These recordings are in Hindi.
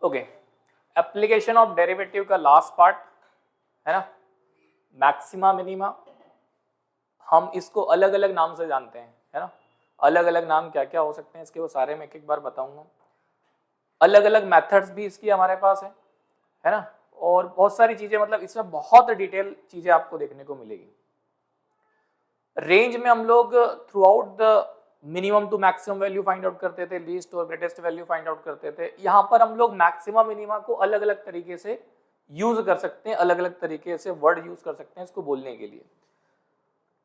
ओके, एप्लीकेशन ऑफ डेरिवेटिव का लास्ट पार्ट है ना, मैक्सिमा मिनिमा। हम इसको अलग अलग नाम से जानते हैं, है ना। अलग अलग नाम क्या क्या हो सकते हैं इसके, वो सारे मैं एक एक बार बताऊंगा। अलग अलग मेथड्स भी इसकी हमारे पास है ना, और बहुत सारी चीजें, मतलब इसमें बहुत डिटेल चीजें आपको देखने को मिलेगी। रेंज में हम लोग throughout the minimum to maximum value find out करते थे, लीस्ट और ग्रेटेस्ट वैल्यू फाइंड आउट करते थे। यहाँ पर हम लोग मैक्सिमा मिनिमा को अलग अलग तरीके से यूज कर सकते हैं, अलग अलग तरीके से वर्ड यूज कर सकते हैं इसको बोलने के लिए।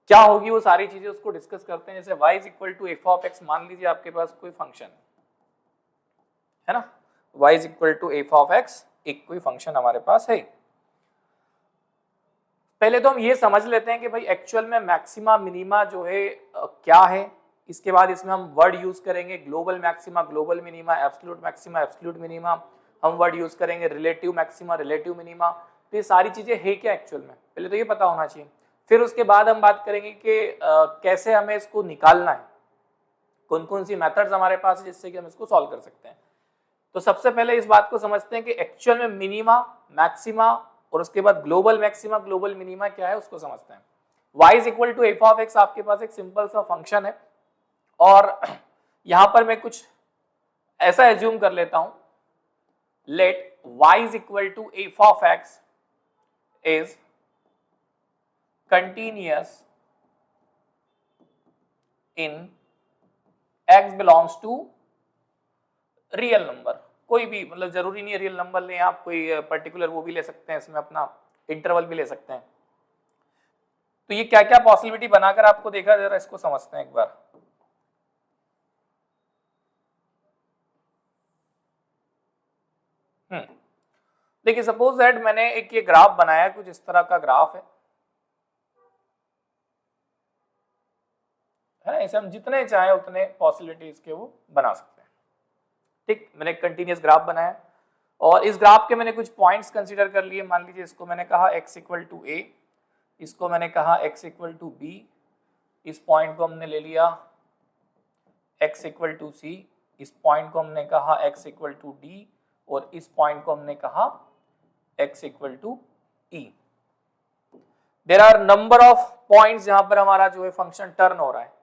क्या होगी वो सारी चीजें उसको डिस्कस करते हैं। जैसे y is equal to f of x, मान लीजिए आपके पास कोई फंक्शन है ना, y is equal to f of x, एक कोई फंक्शन हमारे पास है। पहले तो हम ये समझ लेते हैं कि भाई एक्चुअल में मैक्सिमा मिनिमा जो है क्या है। इसके बाद इसमें हम वर्ड यूज करेंगे global maxima, global minima, absolute maxima, absolute minima. हम वर्ड यूज करेंगे रिलेटिव मैक्सिमा, रिलेटिव मिनिमा। तो ये सारी चीजें है क्या एक्चुअल में, पहले तो ये पता होना चाहिए। फिर उसके बाद हम बात करेंगे कि कैसे हमें इसको निकालना है, कौन कौन सी मेथड्स हमारे पास है जिससे कि हम इसको सॉल्व कर सकते हैं। तो सबसे पहले इस बात को समझते हैं कि एक्चुअल में मिनिमा, मैक्सिमा और उसके बाद ग्लोबल मैक्सिमा, ग्लोबल मिनिमा क्या है उसको समझते हैं। y is equal to f of x आपके पास एक सिंपल सा फंक्शन है, और यहां पर मैं कुछ ऐसा एज्यूम कर लेता हूं, let y is equal to f of x is continuous in x belongs to real number. कोई भी, मतलब जरूरी नहीं है रियल नंबर लें आप, कोई पर्टिकुलर वो भी ले सकते हैं, इसमें अपना इंटरवल भी ले सकते हैं। तो ये क्या क्या पॉसिबिलिटी बनाकर आपको देखा, जरा इसको समझते हैं एक बार। देखिए सपोज दैट मैंने एक ये ग्राफ बनाया, कुछ इस तरह का ग्राफ है ना। ऐसे हम जितने चाहे उतने पॉसिबिलिटीज के वो बना सकते हैं। ठीक, मैंने एक कंटिन्यूअस ग्राफ बनाया और इस ग्राफ के मैंने कुछ पॉइंट्स कंसीडर कर लिए। मान लीजिए इसको मैंने कहा x इक्वल टू a, इसको मैंने कहा x इक्वल टू b, इस पॉइंट को हमने ले लिया x इक्वल टू c, इस पॉइंट को हमने कहा x इक्वल टू d, और इस पॉइंट को हमने कहा x equal to e। There are number of points जहां पर हमारा जो है फंक्शन टर्न हो रहा है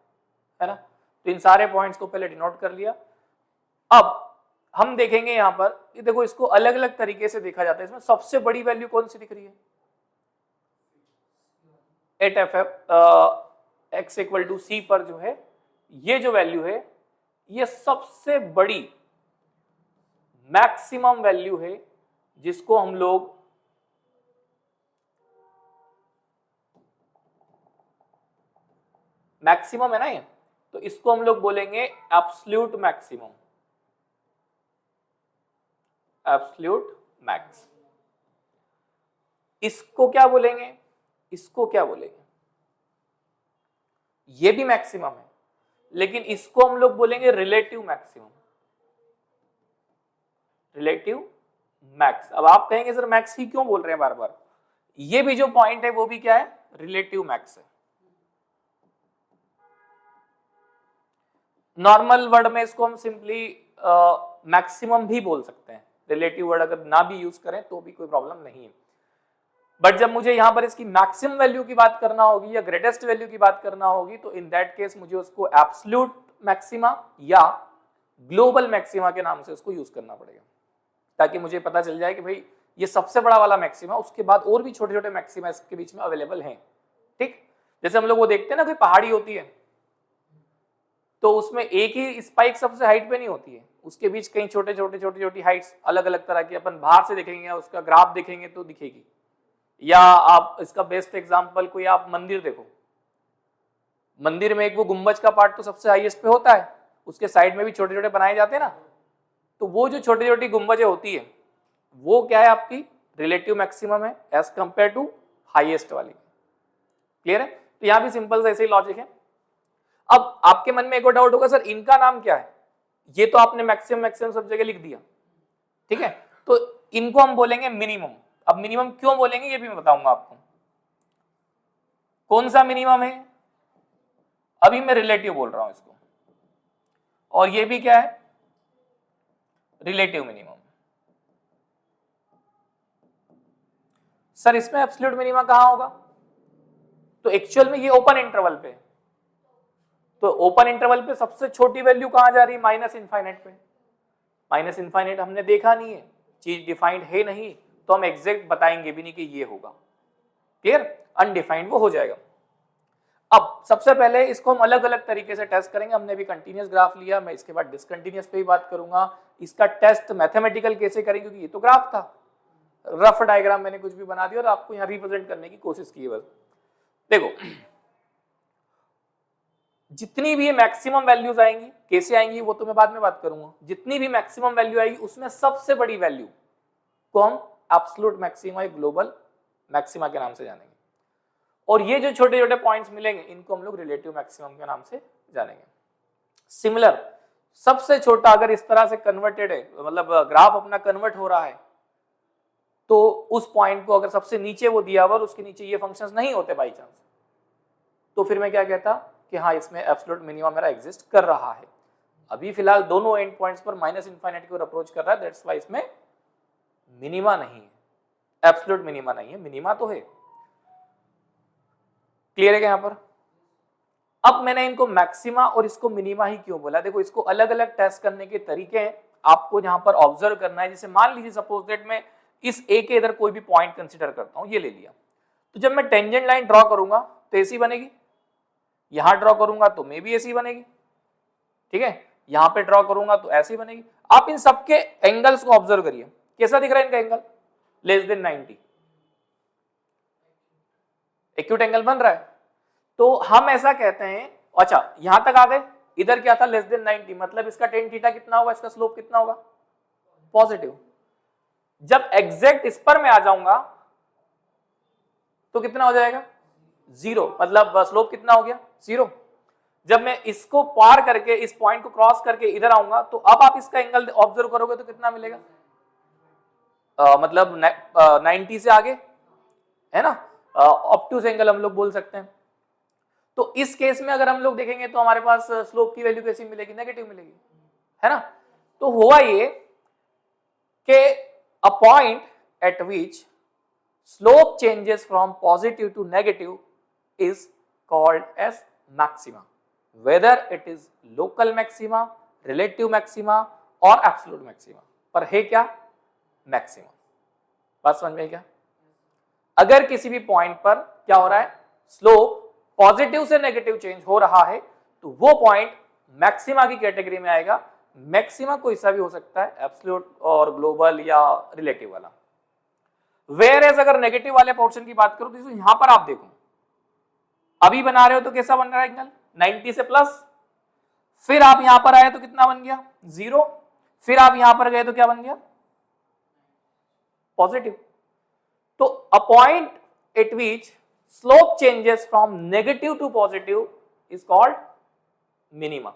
ना। तो इन सारे पॉइंट्स को पहले डिनोट कर लिया। अब हम देखेंगे यहां पर, ये देखो इसको अलग अलग तरीके से देखा जाता है। इसमें सबसे बड़ी वैल्यू कौन सी दिख रही है, at F F X equal to C पर जो है ये जो वैल्यू है, ये सबसे बड़ी मैक्सिमम वैल्यू है, जिसको हम लोग मैक्सिमम है ना ये, तो इसको हम लोग बोलेंगे एब्सोल्यूट मैक्सिमम, एब्सोल्यूट मैक्स। इसको क्या बोलेंगे, इसको क्या बोलेंगे, ये भी मैक्सिमम है, लेकिन इसको हम लोग बोलेंगे रिलेटिव मैक्सिमम, रिलेटिव मैक्स। अब आप कहेंगे सर मैक्स ही क्यों बोल रहे हैं बार बार, ये भी जो पॉइंट है वो भी क्या है, रिलेटिव मैक्स है। नॉर्मल वर्ड में इसको हम सिंपली मैक्सिमम भी बोल सकते हैं, रिलेटिव वर्ड अगर ना भी यूज करें तो भी कोई प्रॉब्लम नहीं है। बट जब मुझे यहां पर इसकी मैक्सिमम वैल्यू की बात करना होगी या ग्रेटेस्ट वैल्यू की बात करना होगी, तो इन दैट केस मुझे उसको एब्सोल्यूट मैक्सिमा या ग्लोबल मैक्सिमा के नाम से उसको यूज करना पड़ेगा, ताकि मुझे पता चल जाए कि भाई ये सबसे बड़ा वाला मैक्सिमा, उसके बाद और भी छोटे छोटे मैक्सिमा इसके बीच में अवेलेबल हैं। ठीक, जैसे हम लोग वो देखते हैं ना, कोई पहाड़ी होती है तो उसमें एक ही स्पाइक सबसे हाइट पे नहीं होती है, उसके बीच कई छोटे छोटे छोटी छोटी हाइट्स अलग अलग तरह की, अपन बाहर से देखेंगे उसका ग्राफ देखेंगे तो दिखेगी। या आप इसका बेस्ट एग्जांपल कोई आप मंदिर देखो, मंदिर में एक वो गुंबज का पार्ट तो सबसे हाईएस्ट पे होता है, उसके साइड में भी छोटे छोटे बनाए जाते हैं ना, तो वो जो छोटी छोटी गुंबजें होती है वो क्या है, आपकी रिलेटिव मैक्सिमम है एज कंपेयर टू हाईएस्ट वाली। क्लियर है, तो यहां भी सिंपल से ऐसे ही लॉजिक है। अब आपके मन में एक और डाउट होगा, सर इनका नाम क्या है, ये तो आपने मैक्सिमम मैक्सिमम सब जगह लिख दिया, ठीक है, तो इनको हम बोलेंगे मिनिमम। अब मिनिमम क्यों बोलेंगे ये भी मैं बताऊंगा आपको। कौन सा मिनिमम है, अभी मैं रिलेटिव बोल रहा हूं इसको, और ये भी क्या है, रिलेटिव मिनिमम। सर इसमें एब्सोल्यूट मिनिमा कहां होगा? तो एक्चुअल में ये ओपन इंटरवल पे, तो ओपन इंटरवल पे सबसे छोटी वैल्यू कहां जा रही है? माइनस इनफाइनाइट पे। माइनस इनफाइनाइट हमने देखा नहीं है, चीज डिफाइंड है नहीं, तो हम एग्जैक्ट बताएंगे भी नहीं कि ये होगा। क्लियर? अनडिफाइंड वो हो जाएगा। अब सबसे पहले इसको हम अलग अलग तरीके से टेस्ट करेंगे। हमने भी कंटीन्यूअस ग्राफ लिया, मैं इसके बाद डिसकंटीन्यूअस पे ही बात करूंगा। इसका टेस्ट मैथमेटिकल कैसे करेंगे, क्योंकि ये तो ग्राफ था, रफ डायग्राम मैंने कुछ भी बना दिया और आपको यहाँ रिप्रेजेंट करने की कोशिश की है बस। देखो जितनी भी मैक्सिमम वैल्यूज आएंगी, कैसे आएंगी वो तो मैं बाद में बात करूंगा। जितनी भी मैक्सिमम वैल्यू आएगी उसमें सबसे बड़ी वैल्यू को हम एब्सोल्यूट मैक्सिमा या ग्लोबल मैक्सिमा के नाम से जानेंगे, और ये जो छोटे छोटे पॉइंट्स मिलेंगे इनको हम लोग रिलेटिव मैक्सिमम के नाम से जानेंगे। सिमिलर सबसे छोटा अगर इस तरह से कन्वर्टेड है, मतलब ग्राफ अपना कन्वर्ट हो रहा है, तो उस पॉइंट को अगर सबसे नीचे वो दिया हुआ और उसके नीचे ये फंक्शंस नहीं होते बाई चांस, तो फिर मैं क्या कहता कि हाँ इसमें एब्सोल्यूट मिनिमम मेरा एग्जिस्ट कर रहा है। अभी फिलहाल दोनों एंड पॉइंट्स पर माइनस इनफाइनाइट की ओर अप्रोच कर रहा है, दैट्स व्हाई इसमें मिनिमा नहीं है, एब्सोल्यूट मिनिमा नहीं है, मिनिमा तो है। क्लियर है क्या यहाँ पर? अब मैंने इनको मैक्सिमा और इसको मिनिमा ही क्यों बोला? देखो इसको अलग अलग टेस्ट करने के तरीके हैं, आपको यहाँ पर ऑब्जर्व करना है। जैसे मान लीजिए सपोज दैट मैं इस ए के इधर कोई भी पॉइंट कंसीडर करता हूं, ये ले लिया, तो जब मैं टेंजेंट लाइन ड्रॉ करूंगा तो ऐसी बनेगी, यहां ड्रॉ करूंगा तो मे भी ऐसी बनेगी, ठीक है, यहां पे ड्रॉ करूंगा तो ऐसी बनेगी। आप इन सबके एंगल्स को ऑब्जर्व करिए, कैसा दिख रहा है इनका angle? Less than 90, acute angle बन रहा है। तो हम ऐसा कहते हैं, अच्छा यहां तक आ गए, इधर क्या था? लेस देन 90, मतलब इसका टेन थीटा कितना होगा, इसका स्लोप कितना होगा? पॉजिटिव। जब एग्जैक्ट इस पर मैं आ जाऊंगा तो कितना हो जाएगा? जीरो, मतलब स्लोप कितना हो गया? जीरो। जब मैं इसको पार करके, इस पॉइंट को क्रॉस करके इधर आऊंगा, तो अब आप इसका एंगल ऑब्जर्व करोगे तो कितना मिलेगा? मतलब 90 से आगे है ना, ऑब्टूस एंगल हम लोग बोल सकते हैं। तो इस केस में अगर हम लोग देखेंगे तो हमारे पास स्लोप की वैल्यू कैसी मिलेगी? नेगेटिव मिलेगी, है ना। तो हुआ ये कि a point at which slope changes from positive to negative is called as maxima, whether it is local maxima, relative maxima और एब्सोल्यूट मैक्सिमा, पर है क्या? मैक्सिमा। बात समझ में क्या? अगर किसी भी पॉइंट पर क्या हो रहा है, स्लोप पॉजिटिव से नेगेटिव चेंज हो रहा है, तो वो पॉइंट मैक्सिमा की कैटेगरी में आएगा। मैक्सिमा कोई सा भी हो सकता है, एब्सोल्यूट और ग्लोबल या रिलेटिव वाला। वेयर एज अगर नेगेटिव वाले पोर्शन की बात करूं तो यहां पर आप देखो, अभी बना रहे हो तो कैसा बन रहा है एंगल? 90 से प्लस, फिर आप यहां पर आए तो कितना बन गया? जीरो, फिर आप यहां पर गए तो क्या बन गया? पॉजिटिव। तो a point at which slope changes from negative to positive is called minima.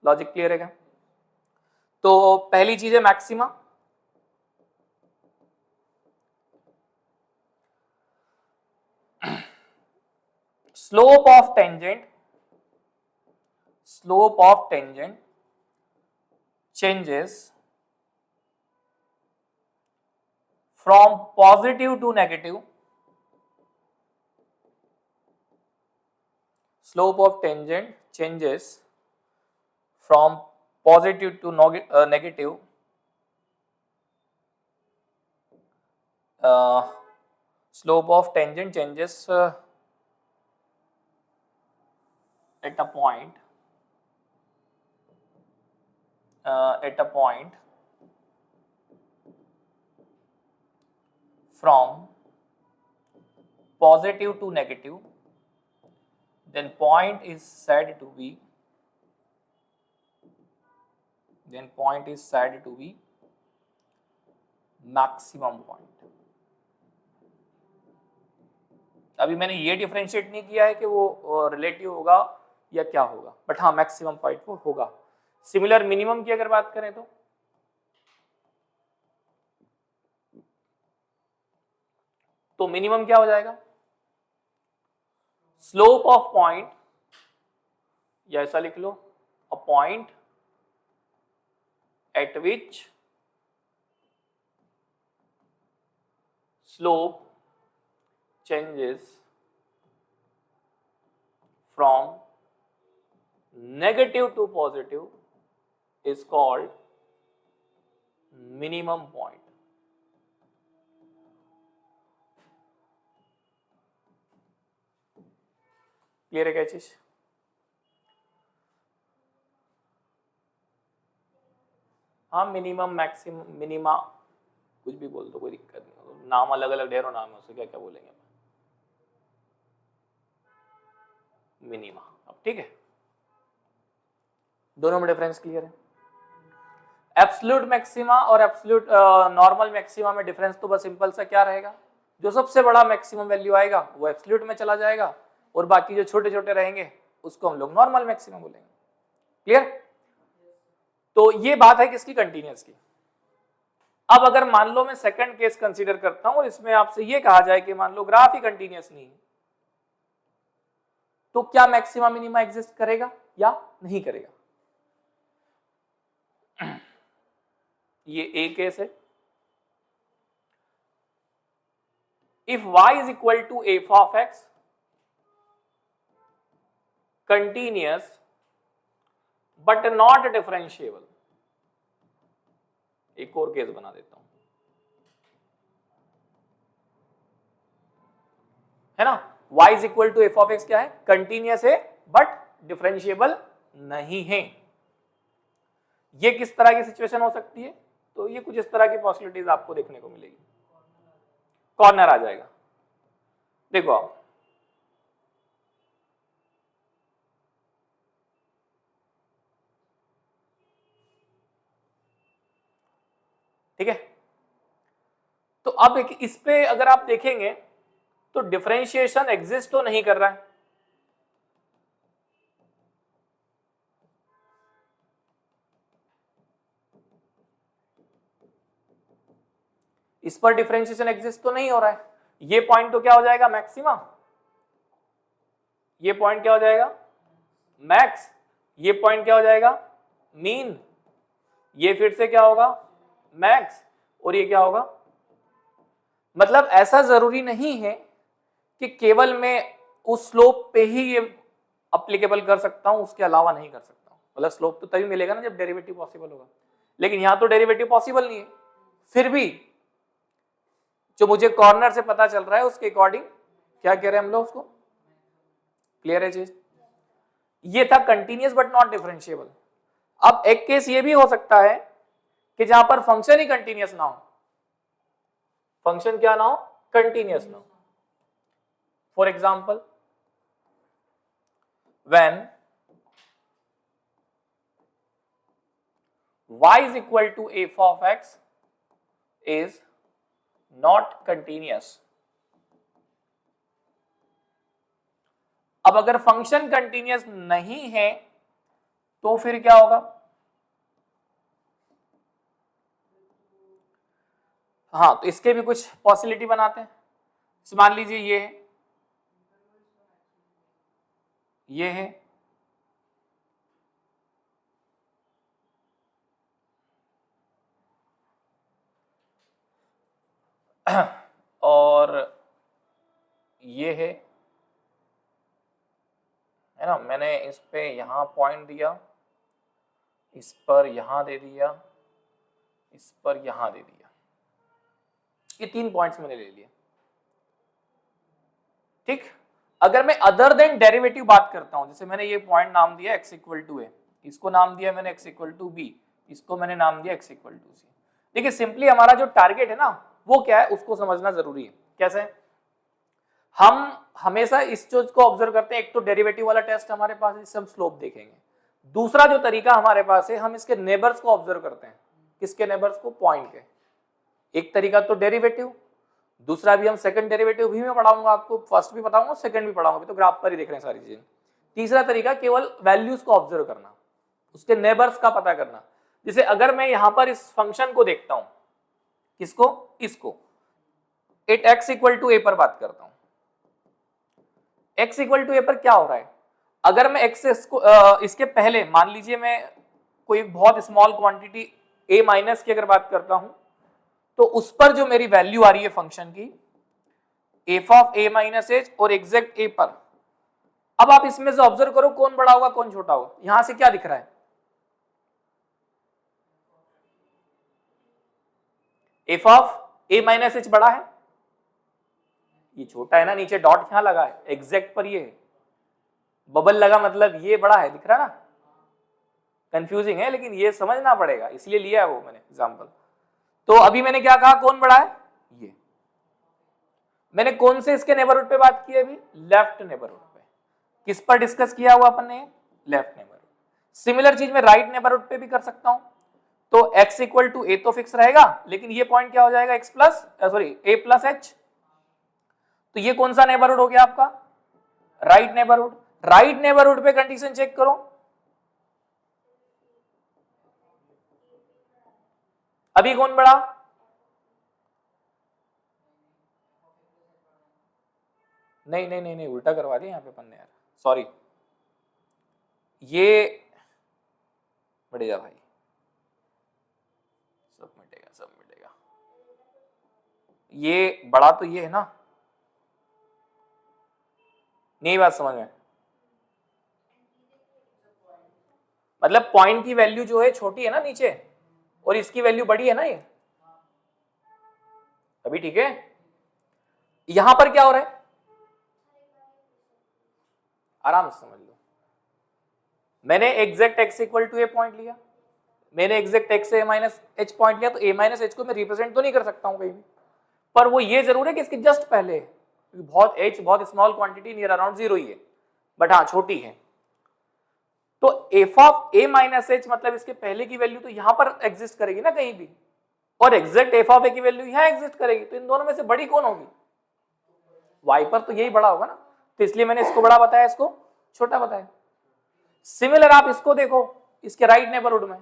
Logic clear है क्या? तो पहली चीज है maxima, slope of tangent changes from positive to negative, slope of tangent changes from positive to negative slope of tangent changes at a point from positive to negative, then point is said to be maximum point. अभी मैंने ये डिफरेंशिएट नहीं किया है कि वो रिलेटिव होगा या क्या होगा, बट हाँ मैक्सिमम पॉइंट वो होगा। सिमिलर मिनिमम की अगर बात करें तो मिनिमम क्या हो जाएगा? स्लोप ऑफ पॉइंट, या ऐसा लिख लो, a point at which slope changes from negative to positive is called minimum point. Clear है क्या चीज? हाँ, मिनिमम, मैक्सिमम, मिनिमा, कुछ भी बोल दो, कोई दिक्कत नहीं। नाम अलग अलग ढेरों नाम है, उससे क्या क्या बोलेंगे मिनिमा। अब ठीक है, दोनों में डिफरेंस क्लियर है। एब्सोल्यूट मैक्सिमा और एब्सोल्यूट नॉर्मल मैक्सिमा में डिफरेंस तो बस सिंपल सा क्या रहेगा, जो सबसे बड़ा मैक्सिमम वैल्यू आएगा वो एब्सोल्यूट में चला जाएगा और बाकी जो छोटे छोटे रहेंगे उसको हम लोग नॉर्मल मैक्सिमम बोलेंगे। क्लियर? तो ये बात है किसकी, कंटीन्यूअस की। अब अगर मान लो मैं सेकंड केस कंसीडर करता हूं और इसमें आपसे ये कहा जाए कि मान लो ग्राफ ही कंटीन्यूअस नहीं है, तो क्या मैक्सिमा मिनिमा एग्जिस्ट करेगा या नहीं करेगा? ये ए केस है। If y is equal to f of x continuous but not differentiable, एक और केस बना देता हूं, है ना। y is equal to f of x क्या है, कंटीन्यूअस है बट डिफरेंशिएबल नहीं है। ये किस तरह की सिचुएशन हो सकती है? तो ये कुछ इस तरह की पॉसिबिलिटीज आपको देखने को मिलेगी। कॉर्नर आ जाएगा, देखो आप, ठीक है। तो अब इस पे अगर आप देखेंगे तो डिफरेंशिएशन एग्जिस्ट तो नहीं कर रहा है, इस पर डिफरेंशिएशन एग्जिस्ट तो नहीं हो रहा है। ये पॉइंट तो क्या हो जाएगा, मैक्सिमा, ये पॉइंट क्या हो जाएगा, मैक्स, ये पॉइंट क्या हो जाएगा, मीन, ये फिर से क्या होगा, मैक्स, और ये क्या होगा। मतलब ऐसा जरूरी नहीं है कि केवल मैं उस स्लोप पे ही ये अप्लीकेबल कर सकता हूं, उसके अलावा नहीं कर सकता हूं। मतलब स्लोप तो तभी मिलेगा ना जब डेरिवेटिव पॉसिबल होगा, लेकिन यहां तो डेरिवेटिव पॉसिबल नहीं है। फिर भी जो मुझे कॉर्नर से पता चल रहा है उसके अकॉर्डिंग क्या कह रहे हैं हम लोग उसको, क्लियर है चीज। ये था कंटीन्यूअस बट नॉट डिफरेंशिएबल। अब एक केस ये भी हो सकता है कि जहां पर फंक्शन ही कंटीन्यूअस ना हो, फंक्शन क्या ना हो, कंटीन्यूअस ना हो। For example when y is equal to f of x is not continuous। अब अगर फंक्शन कंटीन्यूअस नहीं है तो फिर क्या होगा, हाँ, तो इसके भी कुछ पॉसिबिलिटी बनाते हैं। मान लीजिए ये है, ये है, और ये है ना। मैंने इस पे यहां पॉइंट दिया, इस पर यहां दे दिया, इस पर यहां दे दिया, ये 3 पॉइंट्स मैंने ले लिए। ठीक, अगर मैं अदर देन डेरिवेटिव बात करता हूं, जैसे मैंने ये पॉइंट नाम दिया x इक्वल टू a, इसको नाम दिया मैंने x इक्वल टू b, इसको मैंने नाम दिया x इक्वल टू c। देखिए सिंपली हमारा जो टारगेट है ना वो क्या है उसको समझना जरूरी है। कैसे? हम हमेशा इस चीज को ऑब्जर्व करते हैं, एक तो डेरिवेटिव वाला टेस्ट हमारे पास है जिससे हम स्लोप देखेंगे। दूसरा जो तरीका हमारे पास है, हम इसके नेबर्स को ऑब्जर्व करते हैं। किसके नेबर्स को? पॉइंट के। एक तरीका तो डेरिवेटिव, दूसरा भी हम सेकंड डेरिवेटिव भी मैं पढ़ाऊंगा आपको, फर्स्ट भी बताऊंगा, सेकंड भी पढ़ाऊंगा, अभी तो ग्राफ पर ही देख रहे हैं सारी चीजें। तीसरा तरीका केवल वैल्यूज को ऑब्जर्व करना, उसके नेबर्स का पता करना। जैसे अगर मैं यहां पर इस फंक्शन को देखता हूं, किसको? इसको, एट x इक्वल टू ए पर बात करता हूं। x इक्वल टू ए पर क्या हो रहा है? अगर मैं x इसके पहले मान लीजिए मैं कोई बहुत स्मॉल क्वांटिटी a माइनस की अगर बात करता हूं, तो उस पर जो मेरी वैल्यू आ रही है फंक्शन की F of A minus H और एग्जैक्ट ए पर। अब आप इसमें से ऑब्जर्व करो कौन बड़ा होगा कौन छोटा होगा। यहां से क्या दिख रहा है, F of A minus H बड़ा है, ये छोटा है ना, नीचे डॉट यहां लगा है, एग्जैक्ट पर ये है, बबल लगा मतलब ये बड़ा है, दिख रहा है ना, कंफ्यूजिंग है लेकिन ये समझना पड़ेगा इसलिए लिया है वो मैंने एग्जांपल। तो अभी मैंने क्या कहा कौन बड़ा है, ये। मैंने कौन से इसके नेबरहुड पे बात की अभी, लेफ्ट नेबरहुड पे। किस पर डिस्कस किया हुआ अपन ने, लेफ्ट नेबरहुड। सिमिलर चीज मैं राइट नेबरहुड पे भी कर सकता हूं। तो x इक्वल टू ए तो फिक्स रहेगा, लेकिन ये पॉइंट क्या हो जाएगा x plus sorry a plus H. तो ये कौन सा नेबरहुड हो गया आपका, राइट नेबरहुड। राइट नेबरहुड पे कंडीशन चेक करो, अभी कौन बड़ा, नहीं नहीं नहीं नहीं उल्टा करवा दिया यहाँ पे अपन ने यार, सॉरी, ये बढ़िया भाई, सब मिटेगा सब मिटेगा। ये बड़ा तो ये है ना, नहीं बात समझ में, मतलब पॉइंट की वैल्यू जो है छोटी है ना नीचे और इसकी वैल्यू बड़ी है ना ये, अभी ठीक है। यहां पर क्या हो रहा है, आराम से समझ लो, मैंने exact x equal to a point लिया, मैंने exact x a minus h point लिया, तो a माइनस एच को मैं रिप्रेजेंट तो नहीं कर सकता हूं कहीं भी, पर वो ये जरूर है कि इसके जस्ट पहले है, बहुत h बहुत small quantity near around zero ही है, बट हाँ छोटी है। तो F of A minus H मतलब इसके पहले की वैल्यू तो यहां पर एग्जिस्ट करेगी ना कहीं भी, और एग्जैक्ट एफ ऑफ ए की वैल्यू यहां एग्जिस्ट करेगी, तो इन दोनों में से बड़ी कौन होगी, y पर तो यही बड़ा होगा ना, तो इसलिए मैंने इसको बड़ा बताया इसको छोटा बताया। सिमिलर आप इसको देखो इसके राइट नेबरहुड में,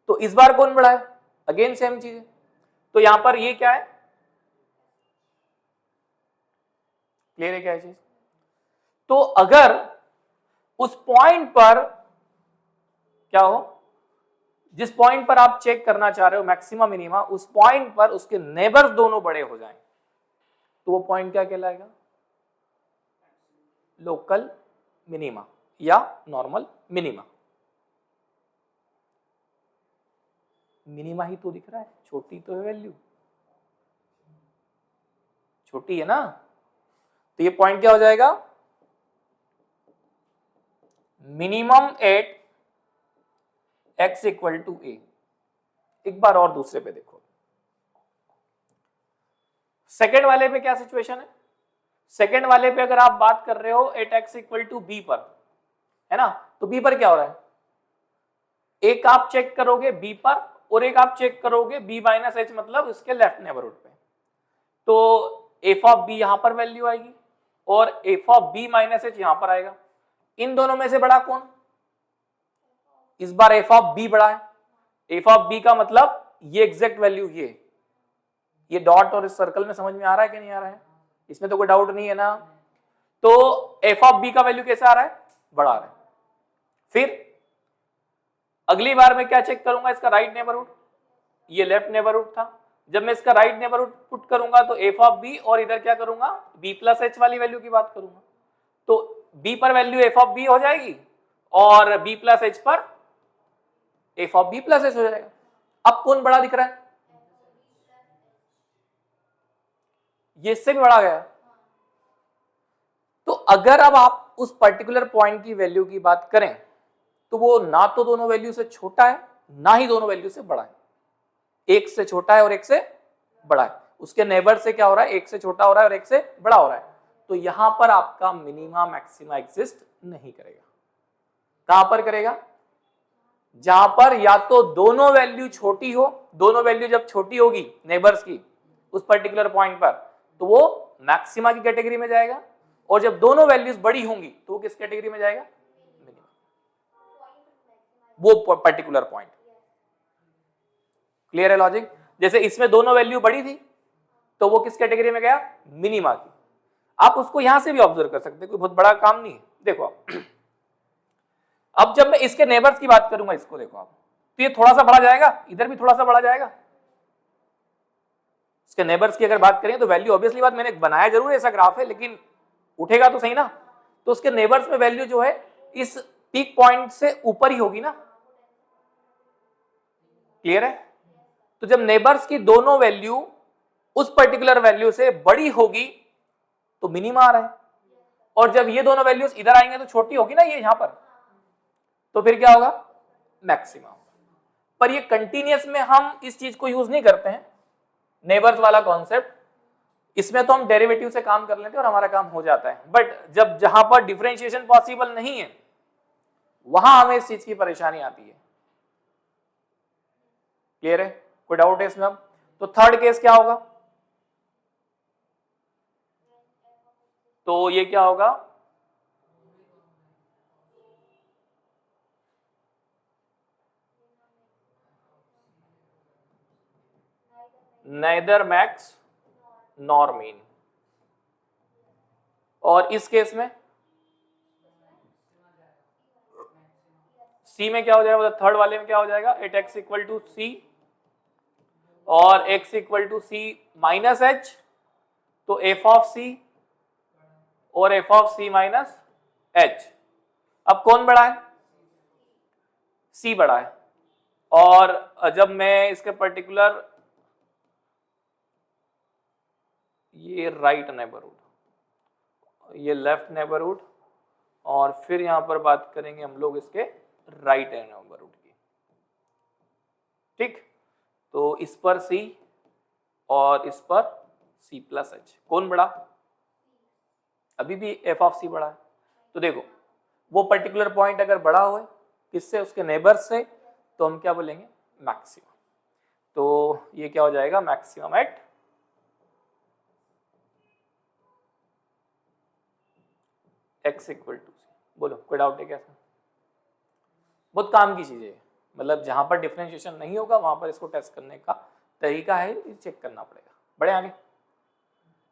तो इस बार कौन बड़ा है, अगेन सेम चीज है। तो यहां पर ये क्या है, क्लियर है क्या चीज। तो अगर उस पॉइंट पर क्या हो, जिस पॉइंट पर आप चेक करना चाह रहे हो मैक्सिमम मिनिमा, उस पॉइंट पर उसके नेबर्स दोनों बड़े हो जाएं, तो वो पॉइंट क्या कहलाएगा, लोकल मिनिमा या नॉर्मल मिनिमा। मिनिमा ही तो दिख रहा है, छोटी तो है वैल्यू, छोटी है ना, तो ये पॉइंट क्या हो जाएगा, minimum at x equal to A. एक बार और दूसरे पे देखो, सेकेंड वाले पे क्या सिचुएशन है, सेकेंड वाले पे अगर आप बात कर रहे हो at x equal to b पर, है ना, तो बी पर क्या हो रहा है, एक आप चेक करोगे बी पर और एक आप चेक करोगे बी माइनस एच मतलब इसके लेफ्ट नेबरहुड पे। तो एफ ऑफ बी यहां पर वैल्यू आएगी और f of b minus h यहां पर आएगा। इन दोनों में से बड़ा कौन, इस बार एफ ऑफ बी बड़ा है। एफ ऑफ बी का मतलब ये एग्जैक्ट वैल्यू ये डॉट और इस सर्कल में समझ में आ रहा है कि नहीं आ रहा है, इसमें तो कोई डाउट नहीं है ना। तो एफ ऑफ बी का वैल्यू कैसा आ रहा है, बड़ा आ रहा है। फिर अगली बार मैं क्या चेक करूंगा, इसका राइट नेबरहुड, ये लेफ्ट नेबरहुड था, जब मैं इसका राइट नेबरहुड पुट करूंगा तो एफ ऑफ बी और इधर क्या करूंगा, बी प्लस एच वाली वैल्यू की बात करूंगा, तो बी पर वैल्यू एफ ऑफ बी हो जाएगी और बी प्लस एच पर f of b plus h हो जाएगा। अब कौन बड़ा दिख रहा है, ये इससे भी बड़ा गया। तो अगर अब आप उस पर्टिकुलर पॉइंट की वैल्यू की बात करें तो वो ना तो दोनों वैल्यू से छोटा है ना ही दोनों वैल्यू से बड़ा है, एक से छोटा है और एक से बड़ा है, उसके नेबर से क्या हो रहा है, एक से छोटा हो रहा है और एक से बड़ा हो रहा है। तो यहां पर आपका मिनिमा मैक्सिमा एग्जिस्ट नहीं करेगा। कहां पर करेगा, जहां पर या तो दोनों वैल्यू छोटी हो, दोनों वैल्यू जब छोटी होगी नेबर्स की उस पर्टिकुलर पॉइंट पर तो वो मैक्सिमा की कैटेगरी में जाएगा, और जब दोनों वैल्यूज बड़ी होंगी तो वो किस कैटेगरी में जाएगा, मिनिमा, वो पर्टिकुलर पॉइंट। क्लियर है लॉजिक। जैसे इसमें दोनों वैल्यू बड़ी थी तो वो किस कैटेगरी में गया, मिनिमा की। आप उसको यहां से भी ऑब्जर्व कर सकते हैं, कोई बहुत बड़ा काम नहीं है। देखो अब जब मैं इसके नेबर्स की बात करूंगा, इसको देखो आप, तो ये थोड़ा सा बढ़ा जाएगा, इधर भी थोड़ा सा बढ़ा जाएगा, उसके नेबर्स की अगर बात करें तो वैल्यू, ऑब्वियसली बात, मैंने बनाया जरूर ऐसा ग्राफ है, लेकिन उठेगा तो सही ना। तो उसके नेबर्स में वैल्यू जो है इस पीक पॉइंट से ऊपर ही होगी ना, क्लियर है। तो जब नेबर्स की दोनों वैल्यू उस पर्टिकुलर वैल्यू से बड़ी होगी तो मिनिमा आ रहा है, और जब ये दोनों वैल्यूज इधर आएंगे तो छोटी होगी ना ये यहां पर, तो फिर क्या होगा, मैक्सिमा होगा। पर ये कंटिन्यूअस में हम इस चीज को यूज नहीं करते हैं, नेबर्स वाला कॉन्सेप्ट, इसमें तो हम डेरिवेटिव से काम कर लेते हैं और हमारा काम हो जाता है। बट जब जहां पर डिफरेंशिएशन पॉसिबल नहीं है वहां हमें इस चीज की परेशानी आती है, क्लियर है, कोई डाउट है इसमें। अब तो थर्ड केस क्या होगा, तो ये क्या होगा, neither max nor mean। और इस केस में सी में क्या हो जाएगा, मतलब थर्ड वाले में क्या हो जाएगा, at x equal to c और x equal to c minus h, तो एफ ऑफ सी और f of c minus h. अब कौन बड़ा है, सी बड़ा है। और जब मैं इसके पर्टिकुलर, ये राइट नेबरहुड, ये लेफ्ट नेबरहुड, और फिर यहां पर बात करेंगे हम लोग इसके राइट नेबरहुड की, ठीक। तो इस पर सी और इस पर सी प्लस एच, कौन बड़ा, अभी भी एफ ऑफ सी बड़ा है। तो देखो वो पर्टिकुलर पॉइंट अगर बड़ा हो किससे, उसके नेबर्स से, तो हम क्या बोलेंगे, मैक्सिमम। तो ये क्या हो जाएगा, maximum at x equal to C. बोलो कोई डाउट है क्या, बहुत काम की चीज है, मतलब जहां पर डिफरेंशिएशन नहीं होगा वहां पर इसको टेस्ट करने का तरीका है, ये चेक करना पड़ेगा। बड़े आगे,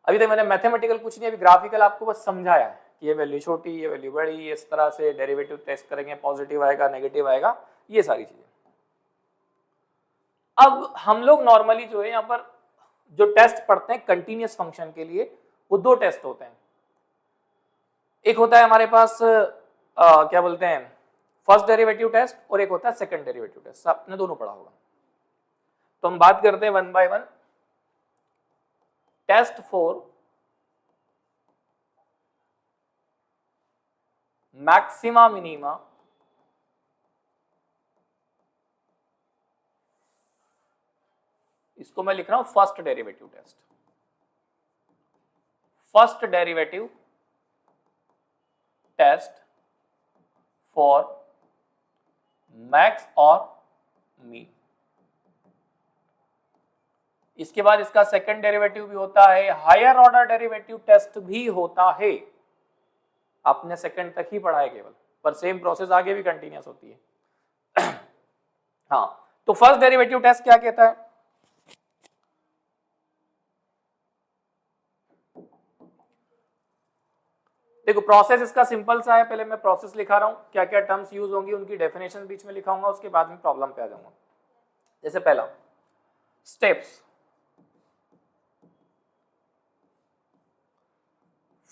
अभी तक मैंने मैथमेटिकल कुछ नहीं, अभी ग्राफिकल आपको बस समझाया है कि ये वैल्यू छोटी, ये वैल्यू बड़ी, इस तरह से डेरिवेटिव टेस्ट करेंगे, पॉजिटिव आएगा, नेगेटिव आएगा, ये सारी चीजें। अब हम लोग नॉर्मली जो है यहाँ पर जो टेस्ट पढ़ते हैं कंटिन्यूअस फंक्शन के लिए, वो दो टेस्ट होते हैं। एक होता है हमारे पास क्या बोलते हैं, फर्स्ट डेरिवेटिव टेस्ट, और एक होता है सेकंड डेरिवेटिव टेस्ट। आपने दोनों पढ़ा होगा। तो हम बात करते हैं one by one. Test for maxima minima इसको मैं लिख रहा हूं first derivative test. First derivative test for max और मीन। इसके बाद इसका सेकंड डेरिवेटिव भी होता है, हायर ऑर्डर डेरिवेटिव टेस्ट भी होता है। आपने सेकंड तक ही पढ़ा है केवल, पर सेम प्रोसेस आगे भी कंटिन्यूअस होती है। हाँ, तो फर्स्ट डेरिवेटिव टेस्ट क्या कहता है, देखो प्रोसेस इसका सिंपल सा है। पहले मैं प्रोसेस लिखा रहा हूं, क्या क्या टर्म्स यूज होंगी उनकी डेफिनेशन बीच में लिखाऊंगा, उसके बाद में प्रॉब्लम पे आ जाऊंगा। जैसे पहला steps,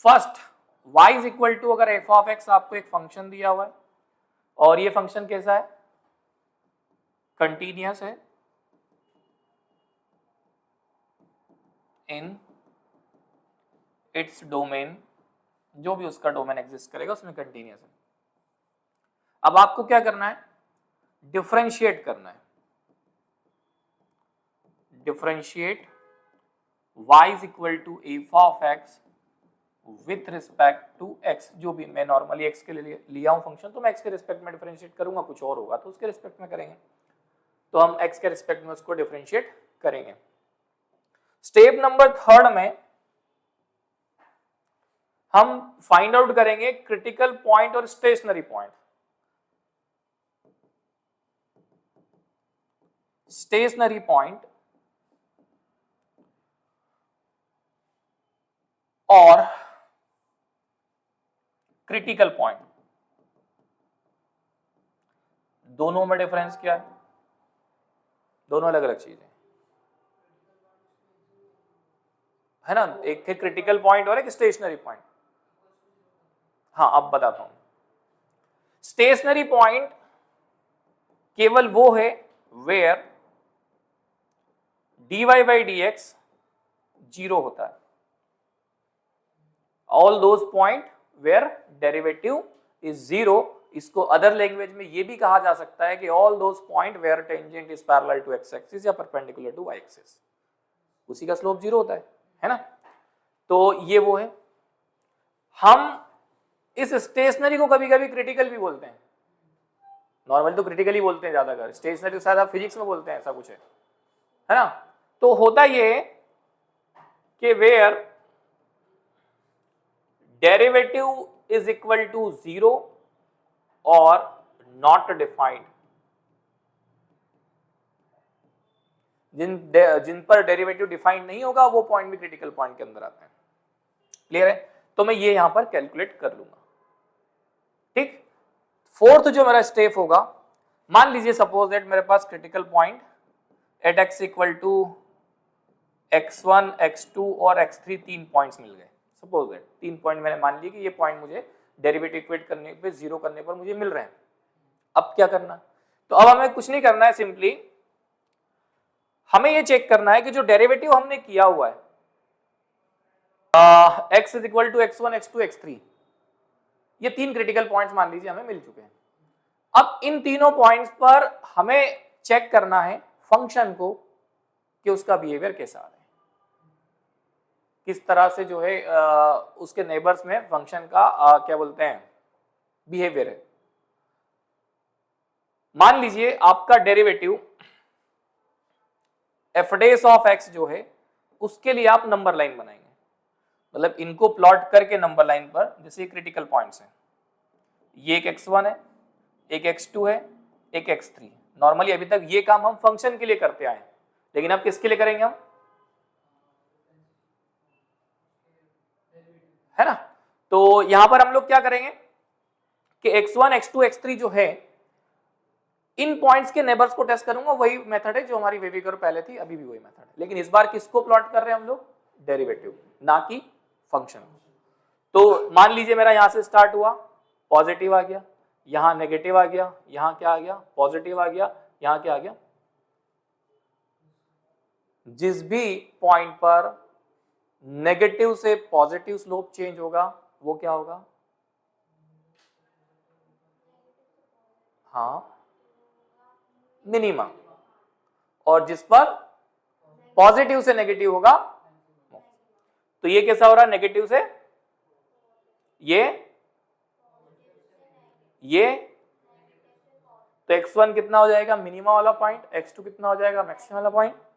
first y is equal to, अगर f ऑफ x आपको एक फंक्शन दिया हुआ है और ये फंक्शन कैसा है, कंटिन्यूअस है इन इट्स डोमेन, जो भी उसका डोमेन एग्जिस्ट करेगा उसमें कंटिन्यूअस है। अब आपको क्या करना है, डिफरेंशिएट करना है। Differentiate y is equal to f of x with respect to x, जो भी मैं नॉर्मली x के लिए लिया हूं फंक्शन, तो मैं x के रिस्पेक्ट में डिफरेंशिएट करूंगा, कुछ और होगा तो उसके रिस्पेक्ट में करेंगे, तो हम x के रिस्पेक्ट में उसको डिफरेंशिएट करेंगे। स्टेप नंबर थर्ड में हम फाइंड आउट करेंगे क्रिटिकल पॉइंट और स्टेशनरी पॉइंट। स्टेशनरी पॉइंट और क्रिटिकल पॉइंट, दोनों में डिफरेंस क्या है, दोनों अलग अलग चीजें। है ना, एक है क्रिटिकल पॉइंट और एक स्टेशनरी पॉइंट। हाँ अब बताता हूं, स्टेशनरी पॉइंट केवल वो है where dy by dx zero होता है, all those point where derivative is zero. इसको अदर लैंग्वेज में ये भी कहा जा सकता है कि all those point where tangent is parallel to x axis या परपेंडिकुलर टू वाई एक्सिस, उसी का स्लोप जीरो होता है ना। तो ये वो है। हम इस स्टेशनरी को कभी कभी क्रिटिकल भी बोलते हैं, नॉर्मली तो क्रिटिकल ही बोलते हैं ज्यादातर, स्टेशनरी को शायद आप फिजिक्स में बोलते हैं, ऐसा कुछ है ना। तो होता ये कि where derivative is equal to zero और नॉट डिफाइंड, जिन पर डेरिवेटिव डिफाइंड नहीं होगा वो पॉइंट भी क्रिटिकल पॉइंट के अंदर आते हैं। क्लियर है? तो मैं ये यहां पर कैलकुलेट कर लूंगा। ठीक, फोर्थ जो मेरा स्टेप होगा, मान लीजिए सपोज दैट मेरे पास critical point at x equal to x1 x2 और x3 तीन पॉइंट्स मिल गए। सपोज दैट तीन पॉइंट मैंने मान लिए कि ये पॉइंट मुझे डेरिवेटिव इक्वेट करने पे, जीरो करने पर मुझे मिल रहे हैं। अब क्या करना? तो अब हमें कुछ नहीं करना है, सिंपली हमें ये चेक करना है कि जो डेरिवेटिव हमने किया हुआ है x is equal to x1 x2 x3, ये तीन क्रिटिकल पॉइंट्स मान लीजिए हमें मिल चुके हैं। अब इन तीनों पॉइंट्स पर हमें चेक करना है फंक्शन को कि उसका बिहेवियर कैसा है, किस तरह से जो है उसके नेबर्स में फंक्शन का क्या बोलते हैं बिहेवियर है। मान लीजिए आपका derivative F days of x जो है उसके लिए आप नंबर लाइन बनाएंगे, मतलब इनको प्लॉट करके नंबर लाइन पर, जैसे क्रिटिकल पॉइंट्स हैं, ये एक x1 है, एक x2 है, एक x3। नॉर्मली अभी तक ये काम हम फंक्शन के लिए करते आए, लेकिन अब किसके लिए करेंगे हम, है ना। तो यहां पर हम लोग क्या करेंगे कि x1 x2 x3 जो है इन पॉइंट्स के नेबर्स को टेस्ट करूंगा। वही मेथड है जो हमारी वेविकर पहले थी, अभी भी वही मेथड है, लेकिन इस बार किसको प्लॉट कर रहे हैं हम लोग, डेरिवेटिव, ना कि फंक्शन। तो मान लीजिए मेरा यहां से स्टार्ट हुआ, पॉजिटिव आ गया, यहां नेगेटिव आ गया, यहां क्या आ गया, पॉजिटिव आ गया, यहां क्या आ गया। जिस भी पॉइंट पर नेगेटिव से पॉजिटिव स्लोप चेंज होगा वो क्या होगा, हाँ मिनिमा, और जिस पर पॉजिटिव से नेगेटिव होगा, तो ये कैसा हो रहा है, नेगेटिव से ये तो x1 कितना हो जाएगा, मिनिमा वाला पॉइंट, x2 कितना हो जाएगा, मैक्सिमम वाला पॉइंट।